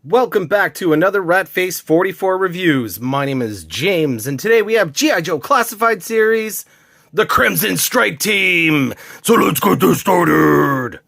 Welcome back to another Ratface 44 Reviews. My name is James, and today we have G.I. Joe Classified Series, The Crimson Strike Team. So let's get this started.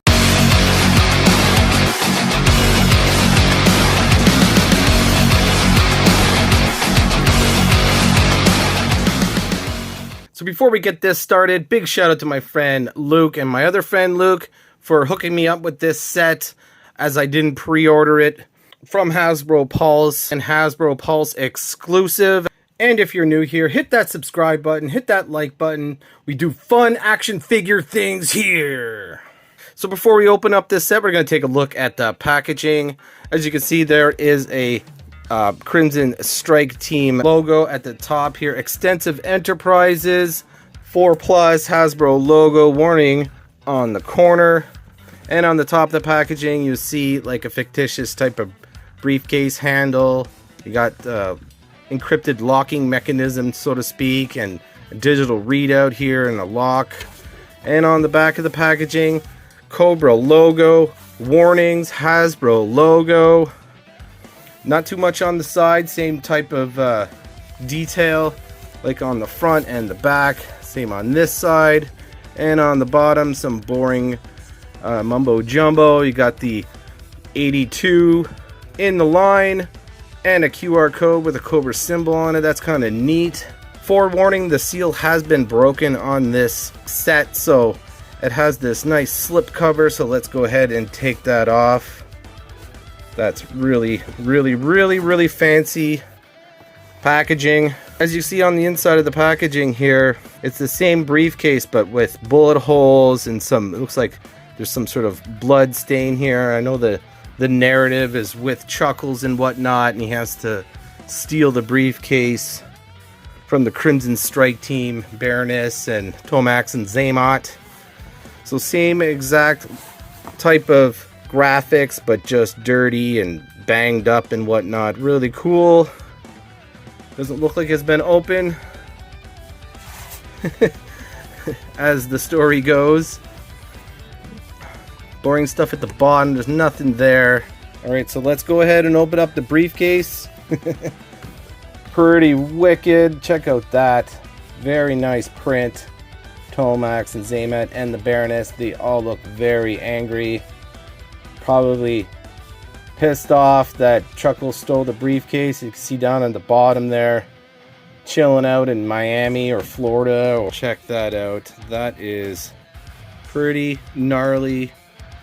So before we get this started, big shout out to my friend Luke and my other friend Luke for hooking me up with this set, as I didn't pre-order it, from Hasbro Pulse and Hasbro Pulse exclusive. And if you're new here, hit that subscribe button, hit that like button. We do fun action figure things here. So before we open up this set, we're going to take a look at the packaging. As you can see, there is a Crimson Strike Team logo at the top here. Extensive Enterprises 4+ Hasbro logo warning on the corner. And on the top of the packaging, you see like a fictitious type of briefcase handle. You got encrypted locking mechanism, so to speak, and a digital readout here and a lock. And on the back of the packaging, Cobra logo, warnings, Hasbro logo. Not too much on the side, same type of detail like on the front and the back. Same on this side. And on the bottom, some boring mumbo jumbo. You got the 82 in the line and a QR code with a Cobra symbol on it. That's kind of neat. Forewarning, the seal has been broken on this set, so it has this nice slip cover. So let's go ahead and take that off. That's really fancy packaging. As you see on the inside of the packaging here, it's the same briefcase but with bullet holes and some, it looks like there's some sort of blood stain here. I know the narrative is with Chuckles and whatnot, and he has to steal the briefcase from the Crimson Strike Team, Baroness and Tomax and Zaymot. So same exact type of graphics, but just dirty and banged up and whatnot. Really cool. Doesn't look like it's been open as the story goes. Boring stuff at the bottom, there's nothing there. Alright, so let's go ahead and open up the briefcase. Pretty wicked. Check out that. Very nice print. Tomax and Zaymot and the Baroness, they all look very angry. Probably pissed off that Chuckles stole the briefcase. You can see down on the bottom there, chilling out in Miami or Florida. Check that out. That is pretty gnarly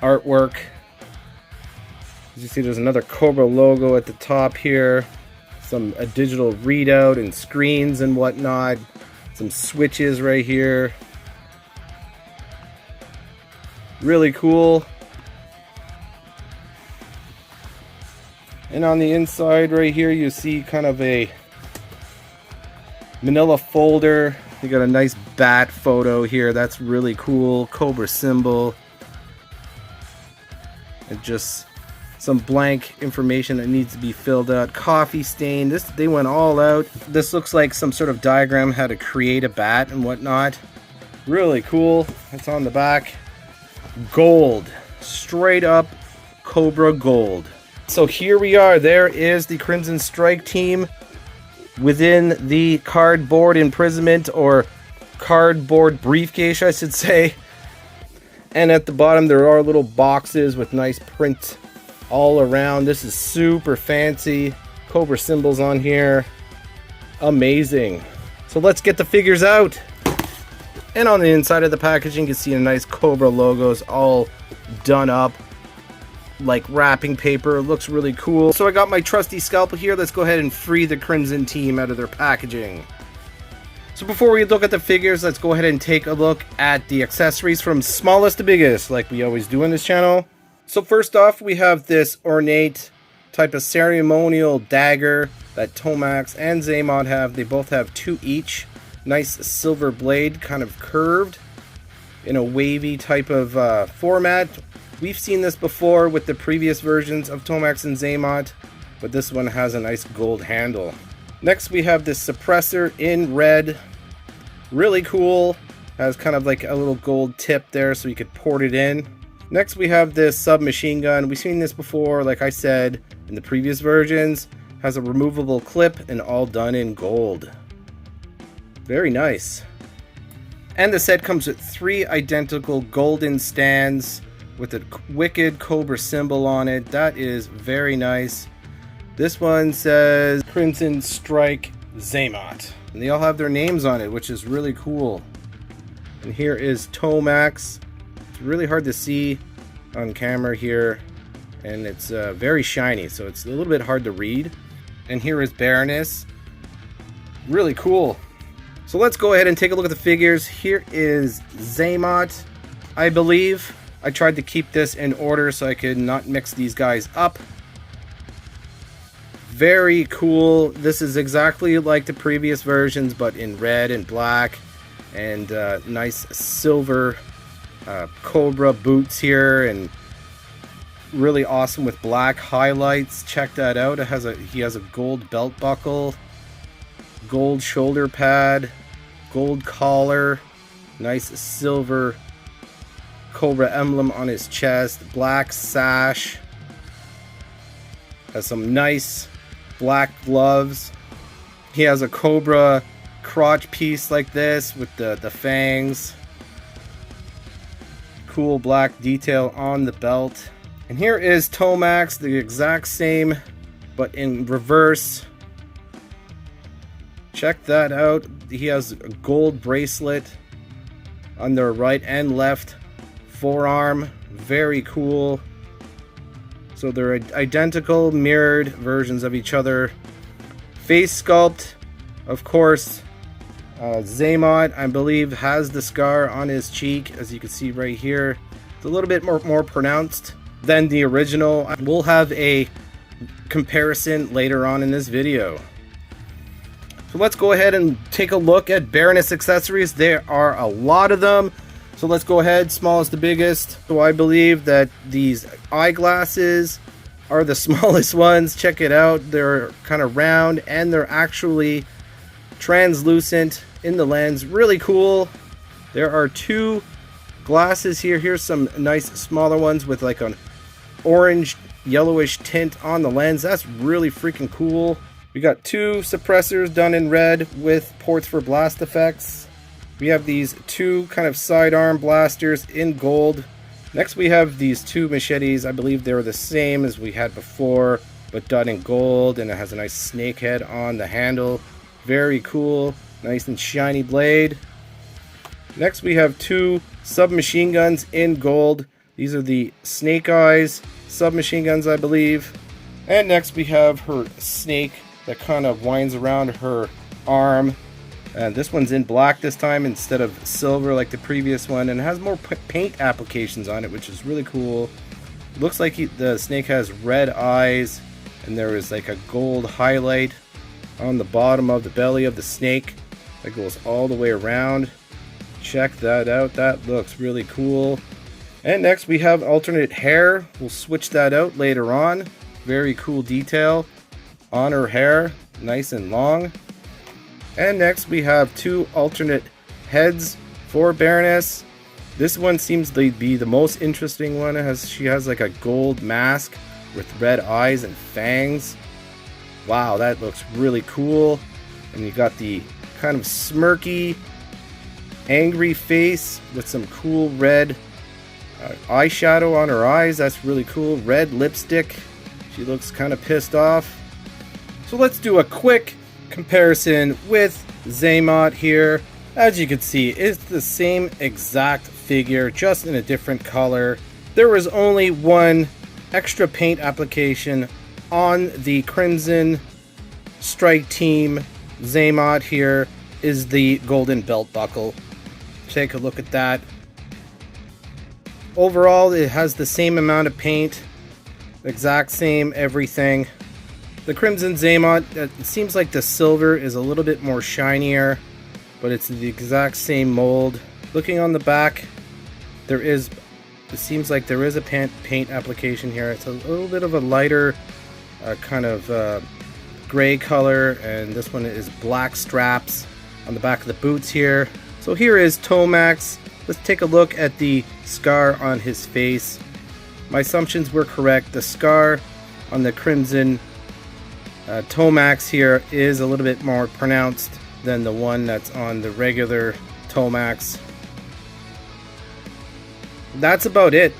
artwork. As you see, there's another Cobra logo at the top here. A digital readout and screens and whatnot. Some switches right here. Really cool. And on the inside right here, you see kind of a manila folder. You got a nice bat photo here. That's really cool. Cobra symbol. And just some blank information that needs to be filled out. Coffee stain. They went all out. This looks like some sort of diagram how to create a bat and whatnot. Really cool. It's on the back. Gold. Straight up Cobra gold. So here we are. There is the Crimson Strike Team within the cardboard imprisonment, or cardboard briefcase, I should say. And at the bottom there are little boxes with nice print all around. This is super fancy. Cobra symbols on here. Amazing. So let's get the figures out. And on the inside of the packaging, you can see a nice Cobra logos all done up like wrapping paper. It looks really cool. So I got my trusty scalpel here. Let's go ahead and free the Crimson Team out of their packaging. So before we look at the figures, let's go ahead and take a look at the accessories from smallest to biggest, like we always do in this channel. So first off, we have this ornate type of ceremonial dagger that Tomax and Zaymot have. They both have two each. Nice silver blade, kind of curved in a wavy type of format. We've seen this before with the previous versions of Tomax and Zaymot, but this one has a nice gold handle. Next we have this suppressor in red. Really cool. Has kind of like a little gold tip there so you could port it in. Next we have this submachine gun. We've seen this before, like I said, in the previous versions. Has a removable clip and all done in gold. Very nice. And the set comes with 3 identical golden stands with a wicked cobra symbol on it. That is very nice. This one says Crimson Strike Xamot. And they all have their names on it, which is really cool. And here is Tomax. It's really hard to see on camera here. And it's very shiny, so it's a little bit hard to read. And here is Baroness. Really cool. So let's go ahead and take a look at the figures. Here is Xamot, I believe. I tried to keep this in order so I could not mix these guys up. Very cool. This is exactly like the previous versions, but in red and black. And nice silver cobra boots here, and really awesome with black highlights. Check that out. He has a gold belt buckle, gold shoulder pad, gold collar, nice silver cobra emblem on his chest, black sash, has some nice black gloves. He has a cobra crotch piece like this with the fangs, cool black detail on the belt. And here is Tomax, the exact same but in reverse. Check that out. He has a gold bracelet on their right and left forearm. Very cool. So they're identical, mirrored versions of each other. Face sculpt, of course, Xamot, I believe, has the scar on his cheek, as you can see right here. It's a little bit more pronounced than the original. We'll have a comparison later on in this video. So let's go ahead and take a look at Baroness accessories. There are a lot of them. So let's go ahead, smallest to biggest. So I believe that these eyeglasses are the smallest ones. Check it out. They're kind of round and they're actually translucent in the lens. Really cool. There are 2 glasses here. Here's some nice smaller ones with like an orange yellowish tint on the lens. That's really freaking cool. We got 2 suppressors done in red with ports for blast effects. We have these 2 kind of sidearm blasters in gold. Next we have these 2 machetes. I believe they're the same as we had before, but done in gold, and it has a nice snake head on the handle. Very cool. Nice and shiny blade. Next we have 2 submachine guns in gold. These are the Snake Eyes submachine guns, I believe. And next we have her snake that kind of winds around her arm. And this one's in black this time instead of silver like the previous one, and it has more paint applications on it, which is really cool. Looks like the snake has red eyes, and there is like a gold highlight on the bottom of the belly of the snake that goes all the way around. Check that out. That looks really cool. And next we have alternate hair. We'll switch that out later on. Very cool detail on her hair, nice and long. And next we have 2 alternate heads for Baroness. This one seems to be the most interesting one. She has like a gold mask with red eyes and fangs. Wow, that looks really cool. And you got the kind of smirky, angry face with some cool red eyeshadow on her eyes. That's really cool. Red lipstick. She looks kind of pissed off. So let's do a quick comparison with Xamot here. As you can see, it's the same exact figure, just in a different color. There was only 1 extra paint application on the Crimson Strike Team Xamot. Here is the golden belt buckle. Take a look at that. Overall, it has the same amount of paint, exact same everything. The Crimson Xamot, it seems like the silver is a little bit more shinier, but it's the exact same mold. Looking on the back, it seems like there is a paint application here. It's a little bit of a lighter kind of gray color, and this one is black straps on the back of the boots here. So here is Tomax let's take a look at the scar on his face. My assumptions were correct. The scar on the Crimson Tomax here is a little bit more pronounced than the one that's on the regular Tomax. That's about it.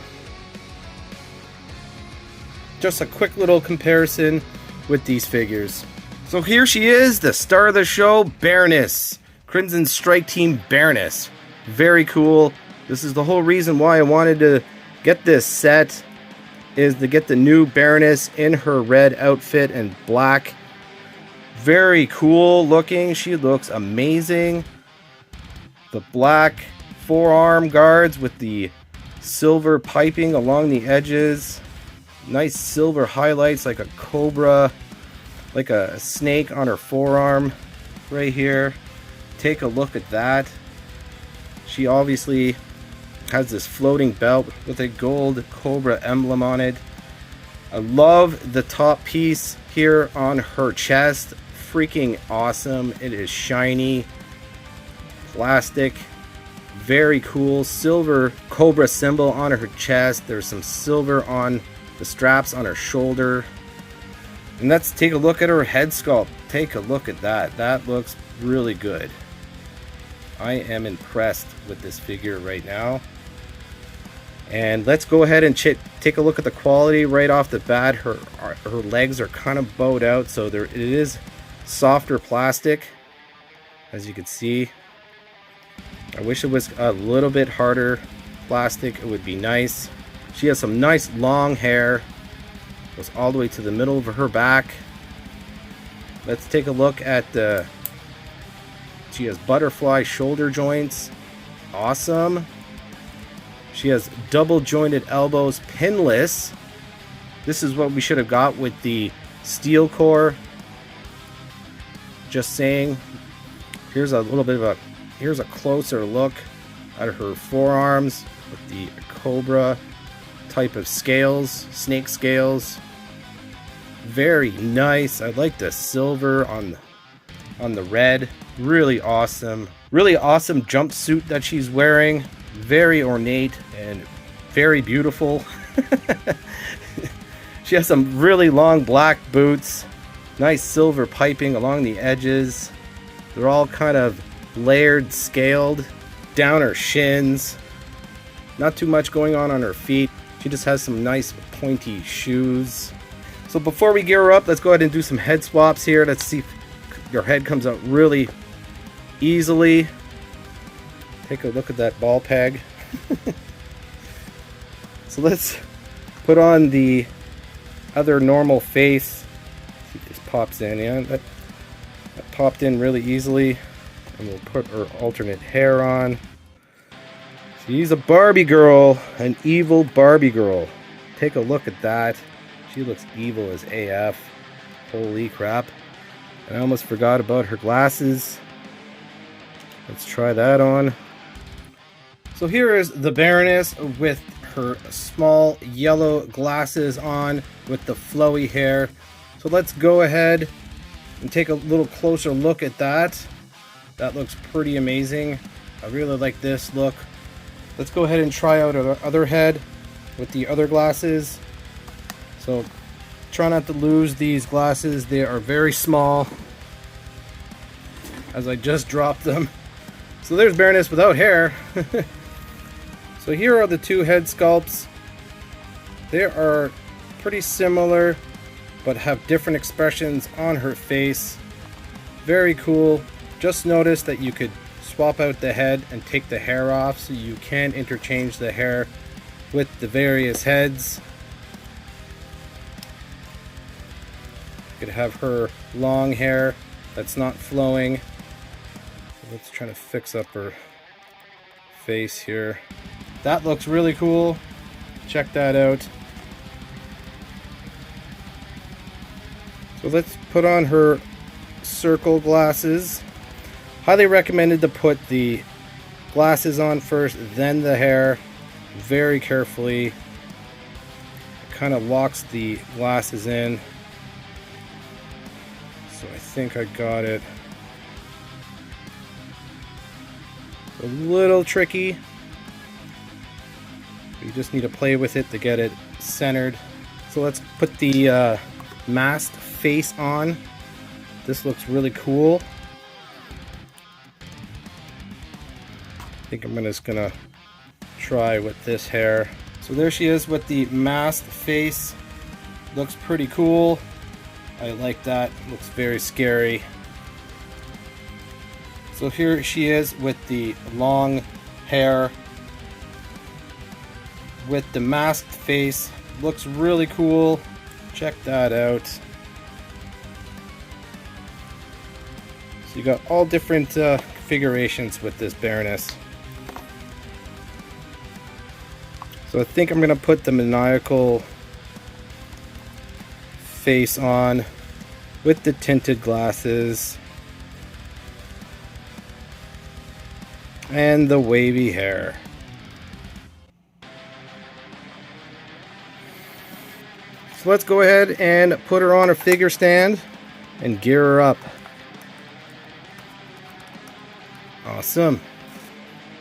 Just a quick little comparison with these figures. So here she is, the star of the show, Baroness. Crimson Strike Team Baroness. Very cool. This is the whole reason why I wanted to get this set, is to get the new Baroness in her red outfit and black. Very cool looking. She looks amazing. The black forearm guards with the silver piping along the edges. Nice silver highlights like a cobra, like a snake on her forearm right here. Take a look at that. She obviously has this floating belt with a gold cobra emblem on it. I love the top piece here on her chest. Freaking awesome. It is shiny, plastic, very cool. Silver cobra symbol on her chest. There's some silver on the straps on her shoulder. And let's take a look at her head sculpt. Take a look at that. That looks really good. I am impressed with this figure right now. And let's go ahead and take a look at the quality right off the bat. Her legs are kind of bowed out, so it is softer plastic, as you can see. I wish it was a little bit harder plastic. It would be nice. She has some nice long hair. Goes all the way to the middle of her back. Let's take a look at the... She has butterfly shoulder joints. Awesome. She has double jointed elbows, pinless. This is what we should have got with the steel core. Just saying. Here's a little bit of a... Here's a closer look at her forearms with the cobra type of scales, snake scales. Very nice. I like the silver on the red. Really awesome. Really awesome jumpsuit that she's wearing. Very ornate and very beautiful. She has some really long black boots. Nice silver piping along the edges. They're all kind of layered, scaled down her shins. Not too much going on her feet. She just has some nice pointy shoes. So before we gear her up, let's go ahead and do some head swaps here. Let's see if your head comes out really easily. Take a look at that ball peg. So let's put on the other normal face. See if this pops in. Yeah, that popped in really easily. And we'll put her alternate hair on. She's a Barbie girl, an evil Barbie girl. Take a look at that. She looks evil as AF. Holy crap. And I almost forgot about her glasses. Let's try that on. So here is the Baroness with her small yellow glasses on with the flowy hair. So let's go ahead and take a little closer look at that. That looks pretty amazing. I really like this look. Let's go ahead and try out our other head with the other glasses. So try not to lose these glasses. They are very small, as I just dropped them. So there's Baroness without hair. So here are the two head sculpts. They are pretty similar, but have different expressions on her face. Very cool. Just notice that you could swap out the head and take the hair off, so you can interchange the hair with the various heads. You could have her long hair that's not flowing. Let's try to fix up her face here. That looks really cool. Check that out. So let's put on her circle glasses. Highly recommended to put the glasses on first, then the hair. Very carefully. It kind of locks the glasses in. So I think I got it. A little tricky, You just need to play with it to get it centered. So let's put the masked face on. This looks really cool. I think I'm just gonna try with this hair. So there she is with the masked face. Looks pretty cool. I like that. Looks very scary. So here she is with the long hair with the masked face. Looks really cool. Check that out. So you got all different configurations with this Baroness. So I think I'm gonna put the maniacal face on with the tinted glasses and the wavy hair. So let's go ahead and put her on a figure stand and gear her up. Awesome.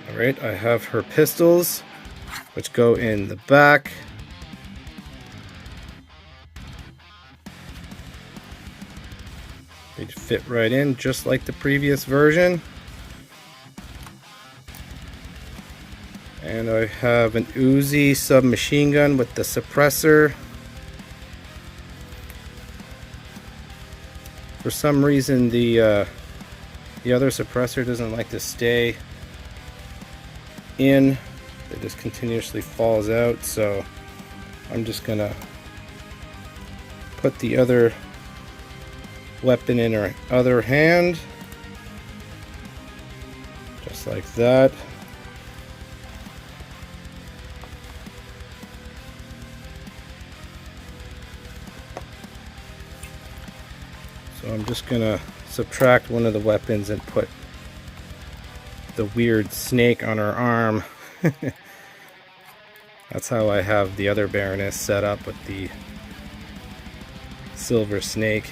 Alright, I have her pistols, which go in the back. They fit right in just like the previous version. And I have an Uzi submachine gun with the suppressor. For some reason the other suppressor doesn't like to stay in. It just continuously falls out, so I'm just gonna put the other weapon in her other hand, just like that. So I'm just gonna subtract one of the weapons and put the weird snake on her arm. That's how I have the other Baroness set up, with the silver snake.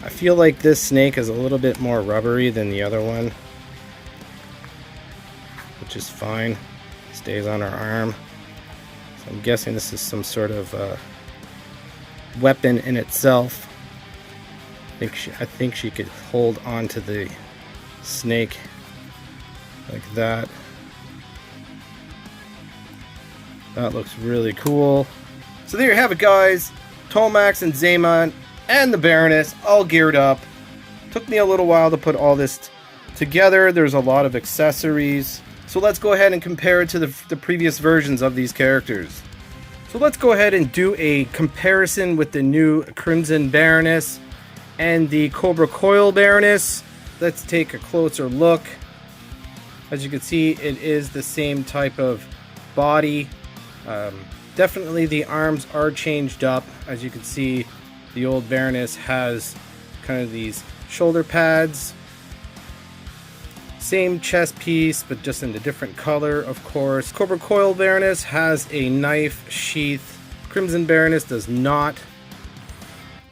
I feel like this snake is a little bit more rubbery than the other one, which is fine. Stays on her arm. So I'm guessing this is some sort of weapon in itself. I think she could hold on to the snake like that. That looks really cool. So there you have it, guys. Tomax and Zaman and the Baroness all geared up. Took me a little while to put all this together. There's a lot of accessories. So let's go ahead and compare it to the previous versions of these characters. So let's go ahead and do a comparison with the new Crimson Baroness and the Cobra Coil Baroness. Let's take a closer look. As you can see, it is the same type of body. Definitely the arms are changed up. As you can see, the old Baroness has kind of these shoulder pads. Same chest piece, but just in a different color, of course. Cobra Coil Baroness has a knife sheath. Crimson Baroness does not.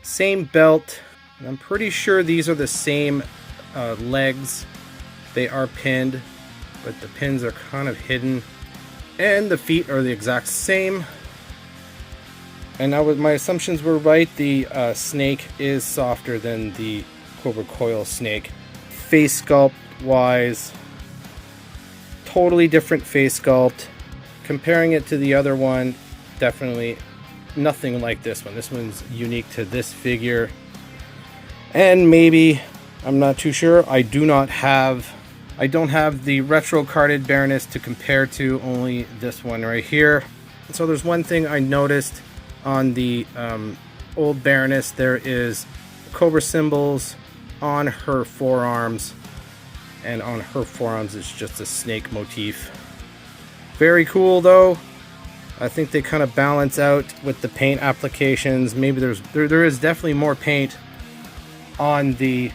Same belt. And I'm pretty sure these are the same legs. They are pinned, but the pins are kind of hidden. And the feet are the exact same. And now, my assumptions were right. The snake is softer than the Cobra Coil snake. Face sculpt wise, totally different face sculpt. Comparing it to the other one, definitely nothing like this one. This one's unique to this figure. And maybe, I'm not too sure, I don't have the retro carded Baroness to compare to, only this one right here. So there's one thing I noticed on the old Baroness. There is Cobra symbols on her forearms, and on her forearms it's just a snake motif. Very cool though. I think they kind of balance out with the paint applications. Maybe there is definitely more paint on the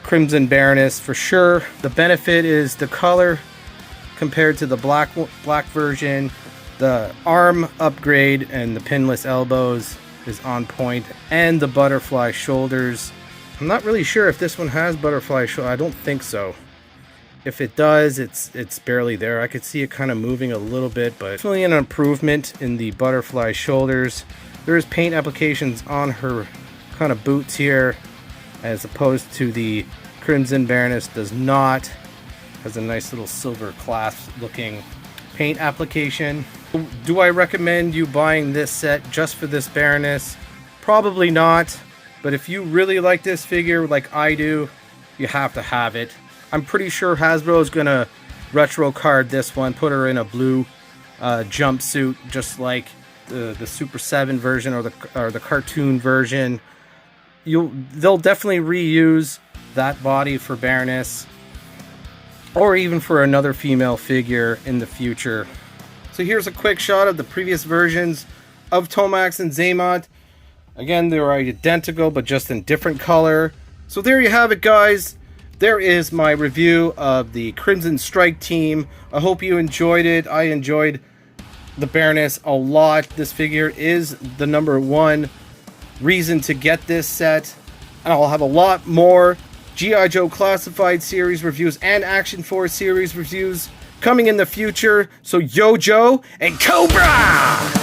Crimson Baroness for sure. The benefit is the color compared to the black version. The arm upgrade and the pinless elbows is on point, and the butterfly shoulders. I'm not really sure if this one has butterfly shoulders. I don't think so. If it does, it's barely there. I could see it kind of moving a little bit, but definitely an improvement in the butterfly shoulders. There is paint applications on her kind of boots here, as opposed to the Crimson Baroness does not. Has a nice little silver clasp looking paint application. Do I recommend you buying this set just for this Baroness? Probably not, but if you really like this figure like I do, you have to have it. I'm pretty sure Hasbro is gonna retro card this one, put her in a blue jumpsuit, just like the Super 7 version or the cartoon version. They'll definitely reuse that body for Baroness, or even for another female figure in the future. So here's a quick shot of the previous versions of Tomax and Xamot. Again, they were identical, but just in different color. So there you have it, guys. There is my review of the Crimson Strike team. I hope you enjoyed it. I enjoyed the Baroness a lot. This figure is the #1 reason to get this set. And I'll have a lot more G.I. Joe Classified series reviews and Action Force series reviews coming in the future. So Yo Joe and Cobra!